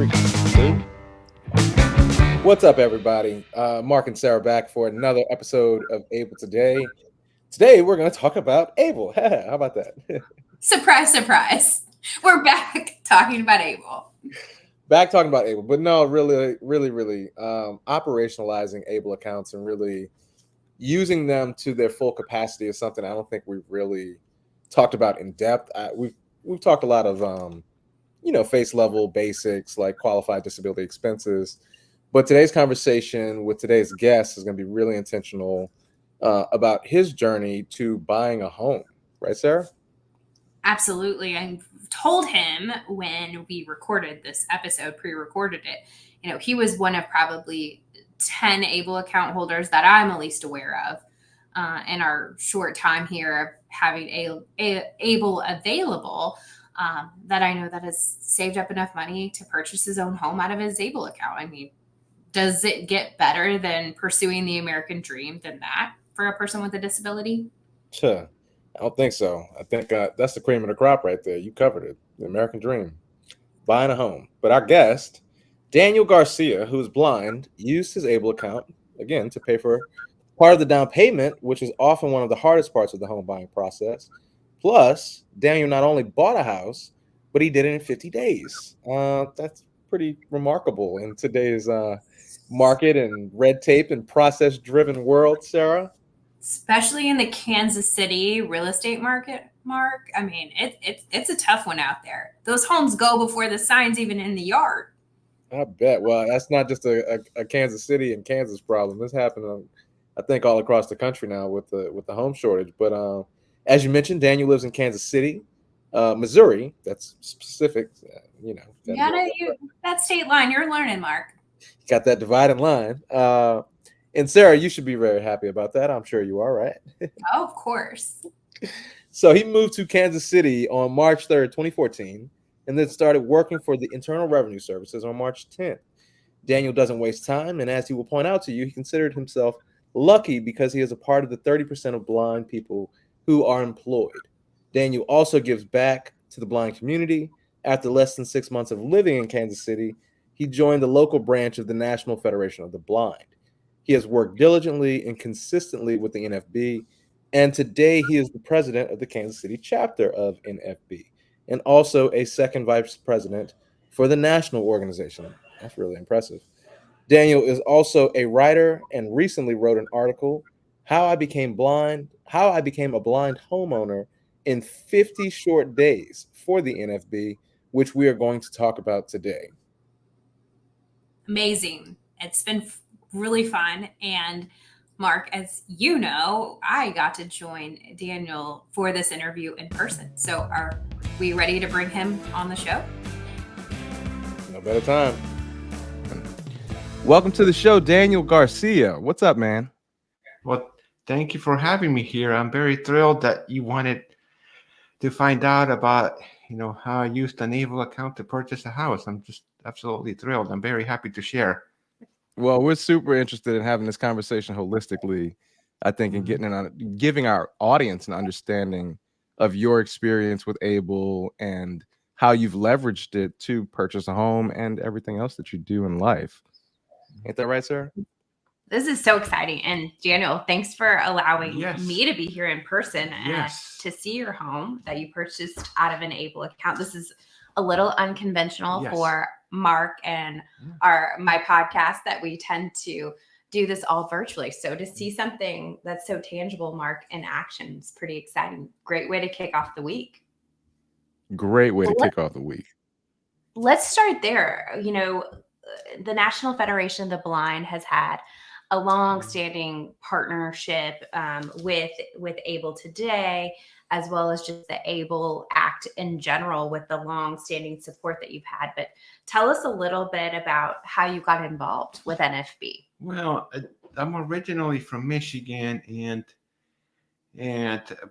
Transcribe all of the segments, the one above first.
freaking What's up, everybody? Mark and Sarah back for another episode of Able Today. Today, we're going to talk about Able. How about that? Surprise, surprise. We're back talking about Able. Back talking about Able, but no, really operationalizing Able accounts and really using them to their full capacity is something I don't think we've really talked about in depth. We've talked a lot of face level basics like qualified disability expenses. But today's conversation with today's guest is going to be really intentional about his journey to buying a home. Right, Sarah? Absolutely. I told him when we recorded this episode, pre-recorded it, he was one of probably 10 Able account holders that I'm at least aware of in our short time here of having Able available. That I know that has saved up enough money to purchase his own home out of his Able account. I mean, does it get better than pursuing the American dream than that for a person with a disability? Sure. I don't think so. I think that's the cream of the crop right there. You covered it. The American dream, buying a home. But our guest, Daniel Garcia, who's blind, used his Able account, again, to pay for part of the down payment, which is often one of the hardest parts of the home buying process. Plus, Daniel not only bought a house, but he did it in 50 days. That's pretty remarkable in today's market and red tape and process driven world, Sarah. Especially in the Kansas City real estate market, Mark. I mean, it's a tough one out there. Those homes go before the sign's even in the yard. I bet. Well, that's not just a Kansas City and Kansas problem. This happened, I think, all across the country now with the home shortage. But as you mentioned, Daniel lives in Kansas City, Missouri. That's specific. You gotta that state line. You're learning, Mark. Got that dividing line. And Sarah, you should be very happy about that. I'm sure you are, right? Oh, of course. So he moved to Kansas City on March 3rd, 2014, and then started working for the Internal Revenue Services on March 10th. Daniel doesn't waste time, and as he will point out to you, he considered himself lucky because he is a part of the 30% of blind people who are employed. Daniel also gives back to the blind community. After less than 6 months of living in Kansas City, he joined the local branch of the National Federation of the Blind. He has worked diligently and consistently with the NFB, and today he is the president of the Kansas City chapter of NFB, and also a second vice president for the national organization. That's really impressive. Daniel is also a writer and recently wrote an article, How I Became a Blind Homeowner in 50 Short Days for the NFB, which we are going to talk about today. Amazing. It's been really fun. And Mark, as you know, I got to join Daniel for this interview in person. So are we ready to bring him on the show? No better time. Welcome to the show, Daniel Garcia. What's up, man? Well, thank you for having me here. I'm very thrilled that you wanted to find out about, how I used an Able account to purchase a house. I'm just absolutely thrilled. I'm very happy to share. Well, we're super interested in having this conversation holistically, I think, and giving our audience an understanding of your experience with Able and how you've leveraged it to purchase a home and everything else that you do in life. Ain't that right, sir? This is so exciting. And Daniel, thanks for allowing Yes. me to be here in person and Yes. to see your home that you purchased out of an Able account. This is a little unconventional Yes. for Mark and my podcast that we tend to do this all virtually. So to see something that's so tangible, Mark, in action is pretty exciting. Great way to kick off the week. Great way to kick off the week. Let's start there. The National Federation of the Blind has had a long-standing partnership with Able Today, as well as just the Able Act in general, with the long-standing support that you've had. But tell us a little bit about how you got involved with NFB. Well, I'm originally from Michigan, and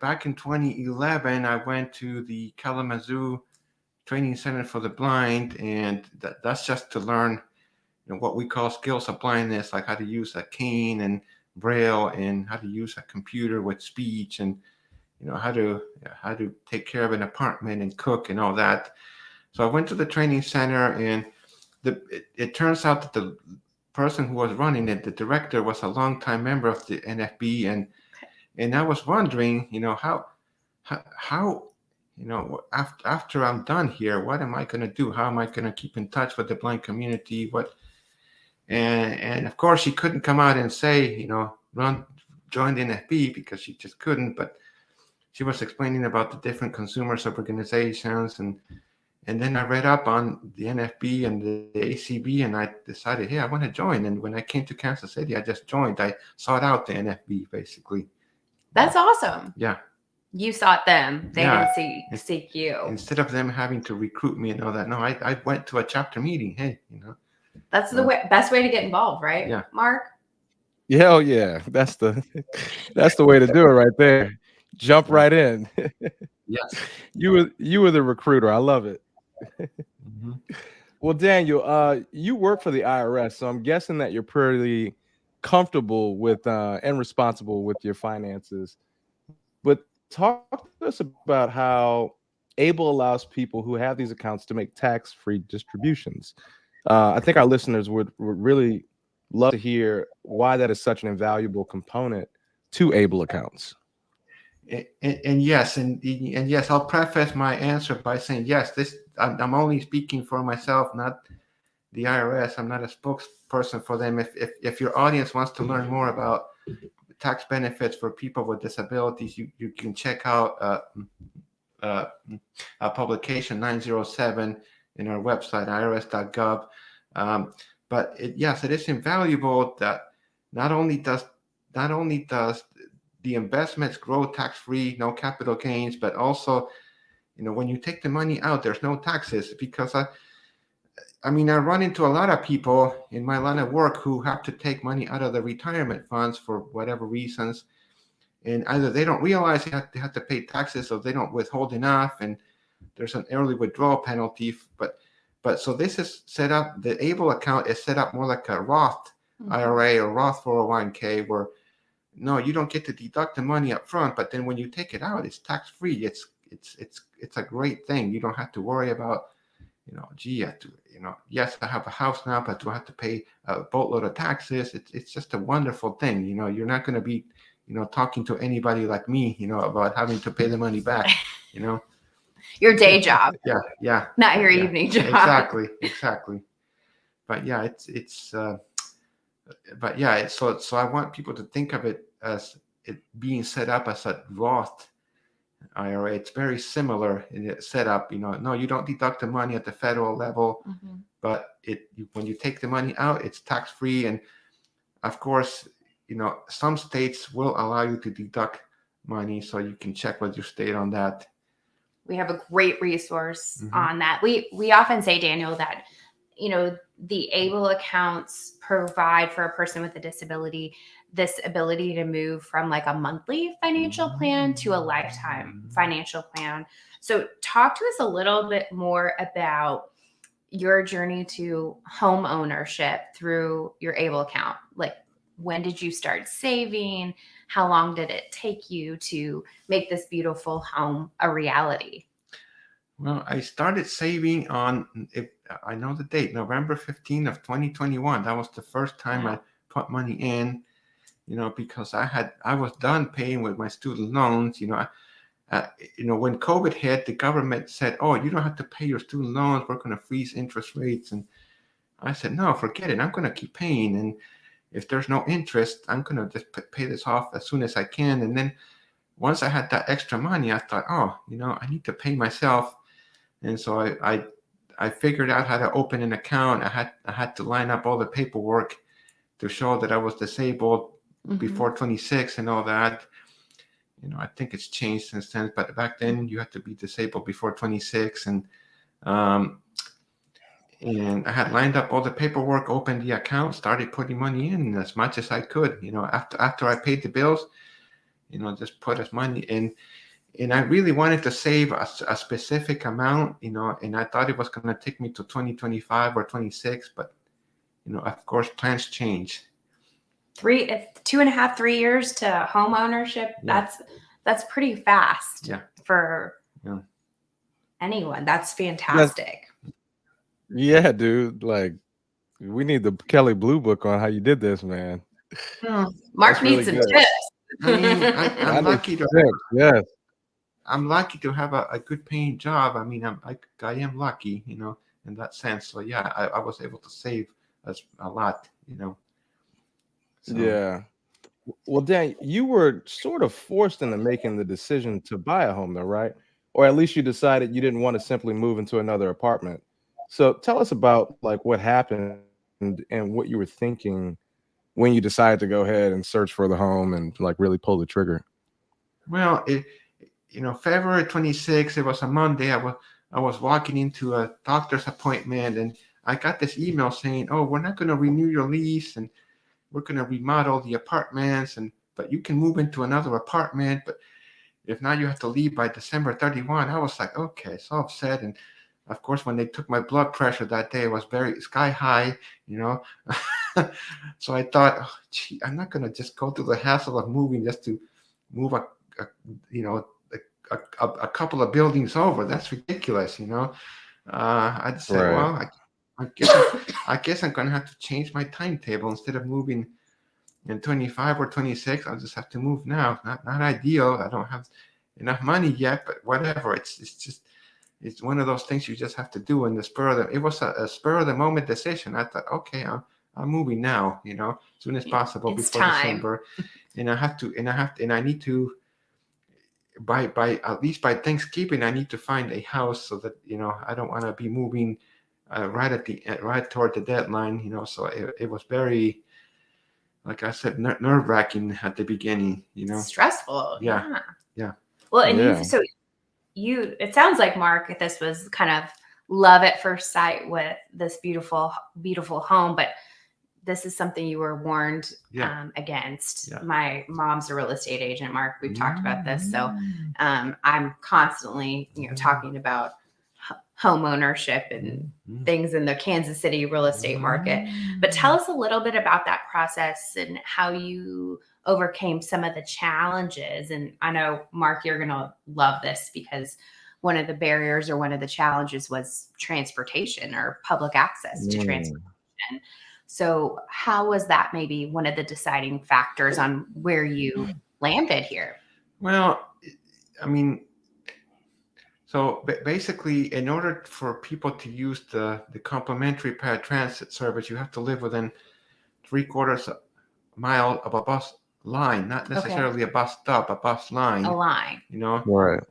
back in 2011, I went to the Kalamazoo Training Center for the Blind, and that's just to learn what we call skills of blindness, like how to use a cane and braille, and how to use a computer with speech, and how to take care of an apartment and cook and all that. So I went to the training center, and it turns out that the person who was running it, the director, was a longtime member of the NFB, and I was wondering, how after I'm done here, what am I going to do? How am I going to keep in touch with the blind community? And of course, she couldn't come out and say, join the NFB, because she just couldn't. But she was explaining about the different consumers organizations, and then I read up on the NFB and the ACB, and I decided, hey, I want to join. And when I came to Kansas City, I just joined. I sought out the NFB, basically. That's awesome. Yeah. You sought them. They Yeah. didn't seek you. Instead of them having to recruit me and all that, no, I went to a chapter meeting. Hey, That's the best way to get involved, right? Yeah. Mark? Yeah, yeah. That's the way to do it right there. Jump right in. Yes. You were the recruiter. I love it. Mm-hmm. Well, Daniel, you work for the IRS, so I'm guessing that you're pretty comfortable with and responsible with your finances. But talk to us about how Able allows people who have these accounts to make tax-free distributions. I think our listeners would really love to hear why that is such an invaluable component to Able accounts. And yes, I'll preface my answer by saying yes. I'm only speaking for myself, not the IRS. I'm not a spokesperson for them. If your audience wants to learn more about tax benefits for people with disabilities, you can check out publication 907 in our website, irs.gov. But it is invaluable that not only does the investments grow tax-free, no capital gains, but also, when you take the money out, there's no taxes. Because I run into a lot of people in my line of work who have to take money out of the retirement funds for whatever reasons. And either they don't realize they have to pay taxes, or they don't withhold enough, and there's an early withdrawal penalty. But so this is set up, the Able account is set up more like a Roth IRA or Roth 401k, where no, you don't get to deduct the money up front, but then when you take it out, it's tax-free. It's a great thing. You don't have to worry about, gee, yes, I have a house now, but do I have to pay a boatload of taxes? It's just a wonderful thing. You're not going to be, talking to anybody like me, about having to pay the money back, Your day job. Yeah. Not your evening job. Exactly. But yeah, so I want people to think of it as it being set up as a Roth IRA. It's very similar in its setup. No, you don't deduct the money at the federal level, but when you take the money out, it's tax-free. And of course, some states will allow you to deduct money, so you can check with your state on that. We have a great resource on that. We often say, Daniel, that the Able accounts provide for a person with a disability this ability to move from like a monthly financial plan to a lifetime financial plan. So talk to us a little bit more about your journey to home ownership through your Able account. Like, when did you start saving? How long did it take you to make this beautiful home a reality? Well, I started saving I know the date, November 15th of 2021. That was the first time I put money in, because I was done paying with my student loans. When COVID hit, the government said, oh, you don't have to pay your student loans. We're going to freeze interest rates. And I said, no, forget it. I'm going to keep paying. And if there's no interest, I'm going to just pay this off as soon as I can. And then once I had that extra money, I thought, oh, I need to pay myself. And so I figured out how to open an account. I had to line up all the paperwork to show that I was disabled before 26 and all that. I think it's changed since then, but back then you had to be disabled before 26. And I had lined up all the paperwork, opened the account, started putting money in as much as I could. After I paid the bills, just put as money in. And I really wanted to save a specific amount, and I thought it was going to take me to 2025 or 26, but, of course, plans change. 2.5, 3 years to home ownership. Yeah. That's pretty fast Yeah. for anyone. That's fantastic. Yeah, dude. Like, we need the Kelly Blue Book on how you did this, man. Well, Mark That's needs really some good. I mean, I I'm need lucky to tips. Yes. I'm lucky to have a good paying job. I mean, I am lucky, in that sense. So yeah, I was able to save us a lot, So Yeah. Well, Dan, you were sort of forced into making the decision to buy a home, though, right? Or at least you decided you didn't want to simply move into another apartment. So tell us about like what happened and what you were thinking when you decided to go ahead and search for the home and like really pull the trigger. well, February 26th, it was a Monday. I was walking into a doctor's appointment, and I got this email saying, "Oh, we're not going to renew your lease, and we're going to remodel the apartments, but you can move into another apartment, but if not, you have to leave by December 31." I was like, okay, so upset. And of course, when they took my blood pressure that day, it was very sky high, you know. So I thought, oh, gee, I'm not going to just go through the hassle of moving just to move a you know, a couple of buildings over. That's ridiculous. I just said, Right. well, I guess I'm going to have to change my timetable instead of moving in 25 or 26. I'll just have to move now. Not ideal. I don't have enough money yet, but whatever. It's one of those things you just have to do in the spur of the. It was a spur of the moment decision. I thought, okay, I'm moving now. As soon as possible It's before time. December, and I need to by at least by Thanksgiving I need to find a house so that I don't want to be moving right toward the deadline. So it was very, like I said, nerve wracking at the beginning. Stressful. Yeah. Yeah. Yeah. Well, and Yeah. it sounds like, Mark, this was kind of love at first sight with this beautiful, beautiful home, but this is something you were warned against. Yeah. My mom's a real estate agent, Mark. We've talked about this. So I'm constantly, talking about home ownership and things in the Kansas City real estate market. But tell us a little bit about that process and how you overcame some of the challenges. And I know, Mark, you're going to love this because one of the barriers or one of the challenges was transportation or public access to transportation. So how was that maybe one of the deciding factors on where you landed here? Well, I mean, so basically, in order for people to use the complimentary paratransit service, you have to live within 3/4 mile of a bus line, not necessarily a bus stop, a bus line. A line. Right.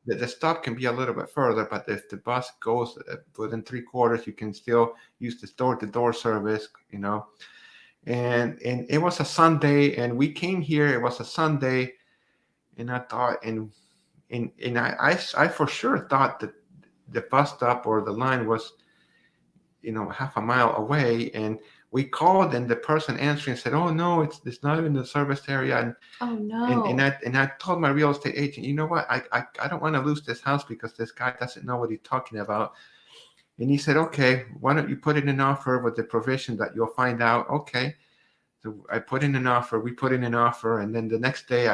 The stop can be a little bit further, but if the bus goes within 3/4, you can still use the door-to-door service. And it was a Sunday, and we came here. It was a Sunday, and I thought, and I for sure thought that the bus stop or the line was, half a mile away. And we called, and the person answering said, "Oh no, it's not in the service area." And oh no. And I told my real estate agent, you know what, I don't want to lose this house because this guy doesn't know what he's talking about. And he said, okay, why don't you put in an offer with the provision that you'll find out. Okay. So I put in an offer. We put in an offer, and then the next day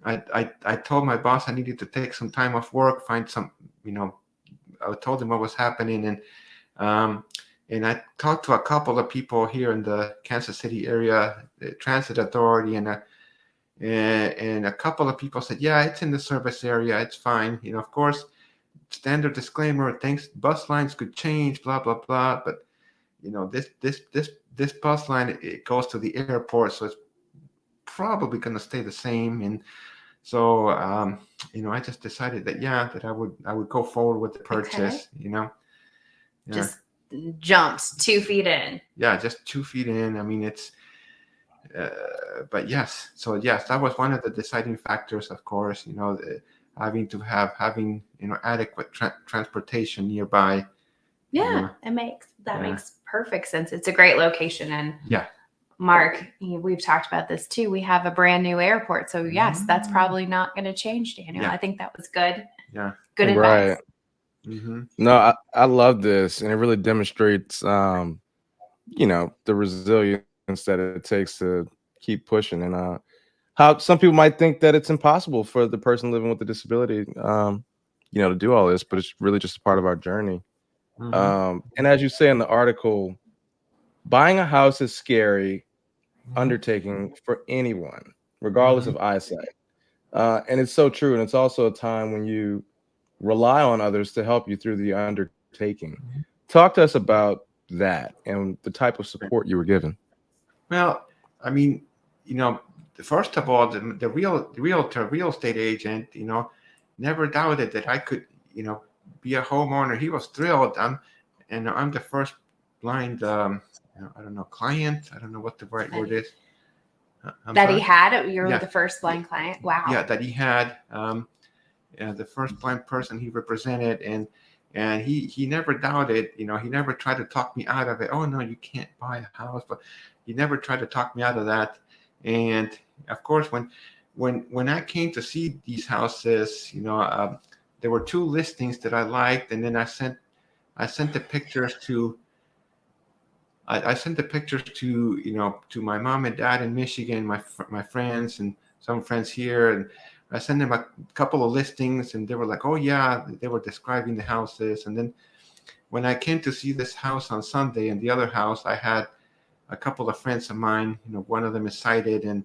I told my boss I needed to take some time off work, find some, I told him what was happening, and I talked to a couple of people here in the Kansas City area, the transit authority, and a couple of people said, yeah, it's in the service area, it's fine. Of course, standard disclaimer, things, bus lines could change, blah blah blah, but this bus line, it goes to the airport, so it's probably going to stay the same. And so I just decided that I would go forward with the purchase. Just jumped 2 feet in. Yeah, just 2 feet in. I mean, it's but yes, so yes, that was one of the deciding factors, of course. Having adequate transportation nearby. Yeah, makes perfect sense. It's a great location. And yeah, Mark, we've talked about this too. We have a brand new airport. So yes, that's probably not going to change, Daniel. Yeah. I think that was good. Yeah. Good advice. Right. No, I love this, and it really demonstrates, the resilience that it takes to keep pushing, and how some people might think that it's impossible for the person living with a disability, to do all this, but it's really just a part of our journey. And as you say in the article, buying a house is scary undertaking for anyone, regardless of eyesight. And it's so true. And it's also a time when you rely on others to help you through the undertaking. Talk to us about that and the type of support you were given. Well, I mean, first of all, the real estate agent, never doubted that I could, be a homeowner. He was thrilled. I'm the first blind, I don't know, client. I don't know what the right word is. That he had? You were Yeah. the first blind client? Wow. Yeah, that he had. The first blind person he represented, and he never doubted. He never tried to talk me out of it. Oh no, you can't buy a house, but he never tried to talk me out of that. And of course, when I came to see these houses, there were 2 listings that I liked, and then I sent the pictures to. I sent the pictures to my mom and dad in Michigan, my friends and some friends here, and I sent them a couple of listings, and they were like, "Oh yeah," they were describing the houses. And then when I came to see this house on Sunday and the other house, I had a couple of friends of mine. One of them is sighted, and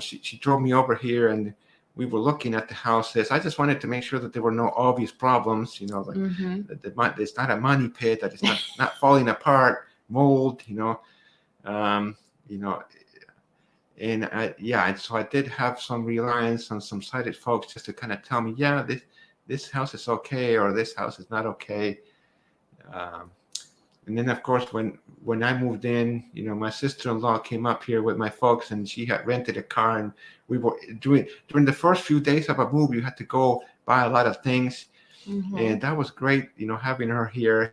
she drove me over here, and we were looking at the houses. I just wanted to make sure that there were no obvious problems. That it's not a money pit, that it's not falling apart. Mold, and and so I did have some reliance on some sighted folks just to kind of tell me, yeah, this house is okay, or this house is not okay. And then of course when I moved in, my sister-in-law came up here with my folks, and she had rented a car, and we were during the first few days of a move, you had to go buy a lot of things. And that was great, having her here,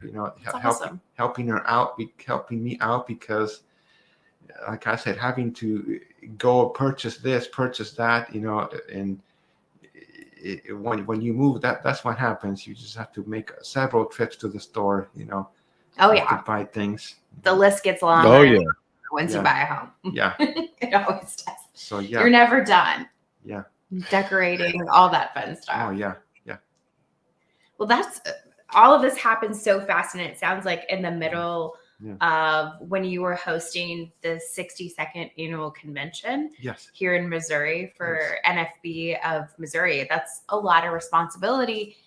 helping me out, because like I said, having to go purchase this, purchase that, and when you move, that's what happens. You just have to make several trips to the store, to buy things. The list gets longer. Oh yeah. Once you buy a home. Yeah. It always does. So yeah. You're never done. Yeah. Decorating, all that fun stuff. Oh yeah. Well, that's all of this happened so fast, and it sounds like in the middle of when you were hosting the 62nd annual convention here in Missouri for NFB of Missouri. That's a lot of responsibility.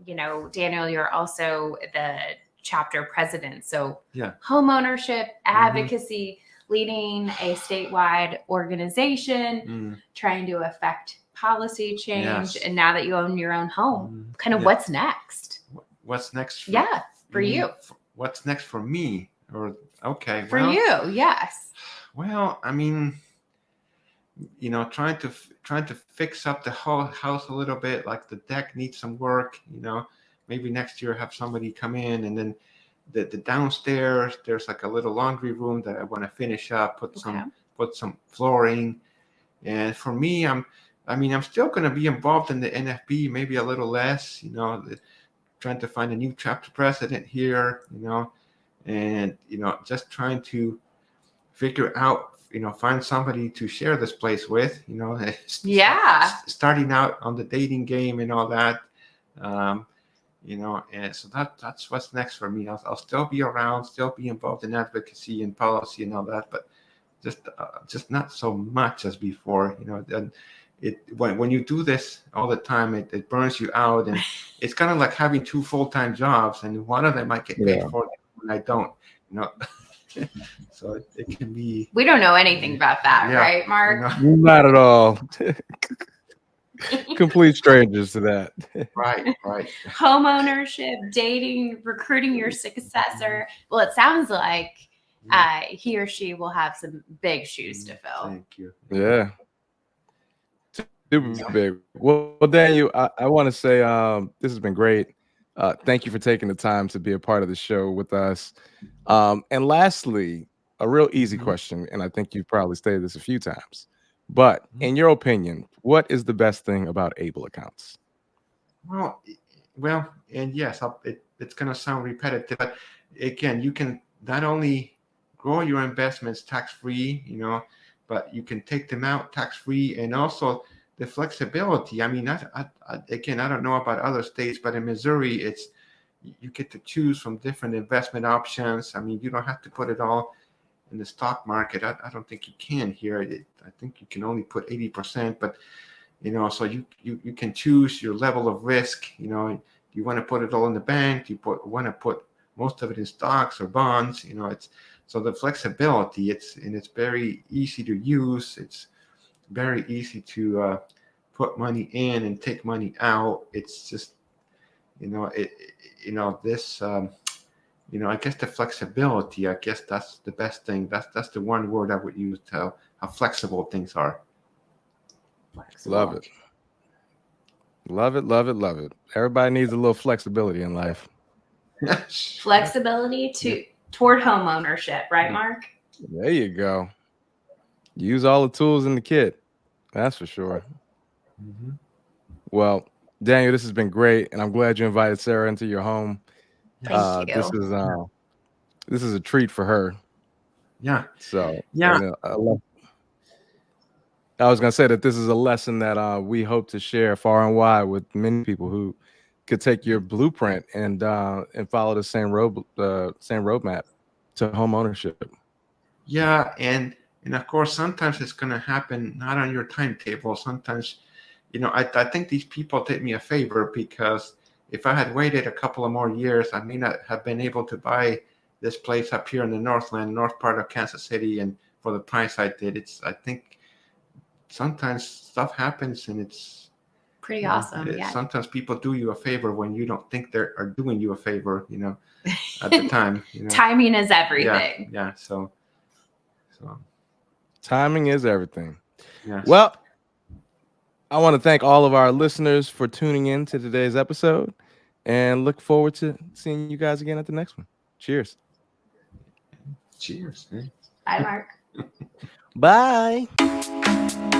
Daniel, you're also the chapter president. So home ownership, advocacy, leading a statewide organization, trying to affect policy change, and now that you own your own home, kind of what's next? What's next? For you. What's next for me? Or okay, for you, yes. Well, I mean, trying to fix up the whole house a little bit. Like the deck needs some work. Maybe next year have somebody come in, and then the downstairs there's like a little laundry room that I want to finish up, put some flooring. And for me, I'm still going to be involved in the NFB, maybe a little less, trying to find a new chapter president here, and, just trying to figure out, find somebody to share this place with, starting out on the dating game and all that, and so that's what's next for me. I'll still be around, still be involved in advocacy and policy and all that, but just not so much as before, and when you do this all the time, it burns you out, and it's kind of like having 2 full-time jobs, and one of them I get paid for and I don't, so it can be. We don't know anything about that, right, Mark? Not at all. Complete strangers to that. Right. Home ownership, dating, recruiting your successor. Well, it sounds like he or she will have some big shoes to fill. Thank you. Yeah. Super big. Well, Daniel, I want to say this has been great. Thank you for taking the time to be a part of the show with us. And lastly, a real easy question, and I think you've probably stated this a few times, but in your opinion, what is the best thing about Able accounts? Well, and yes, it's going to sound repetitive, but again, you can not only grow your investments tax-free, but you can take them out tax-free, and also the flexibility. I mean, again, I don't know about other states, but in Missouri, you get to choose from different investment options. I mean, you don't have to put it all in the stock market. I don't think you can here. I think you can only put 80%, but so you can choose your level of risk. You want to put it all in the bank. Want to put most of it in stocks or bonds. It's so the flexibility. It's very easy to use. It's very easy to put money in and take money out. It's just this. I guess the flexibility. I guess that's the best thing. That's the one word I would use to how flexible things are. Flexible. Love it. Love it, love it, love it. Everybody needs a little flexibility in life. Flexibility toward home ownership, right, Mark? There you go. Use all the tools in the kit. That's for sure. Mm-hmm. Well, Daniel, this has been great, and I'm glad you invited Sara into your home. Thank you. This is a treat for her. Yeah. So Yeah. I was gonna say that this is a lesson that we hope to share far and wide with many people who could take your blueprint and follow the same roadmap to home ownership. Yeah, and of course, sometimes it's going to happen not on your timetable. Sometimes, I think these people did me a favor, because if I had waited a couple of more years, I may not have been able to buy this place up here in the north part of Kansas City, and for the price I did. I think sometimes stuff happens, and it's pretty awesome. Yeah. Sometimes people do you a favor when you don't think they are doing you a favor, at the time. Timing is everything. Yeah. So timing is everything. Yes. Well, I want to thank all of our listeners for tuning in to today's episode, and look forward to seeing you guys again at the next one. Cheers. Cheers. Man. Bye, Mark. Bye.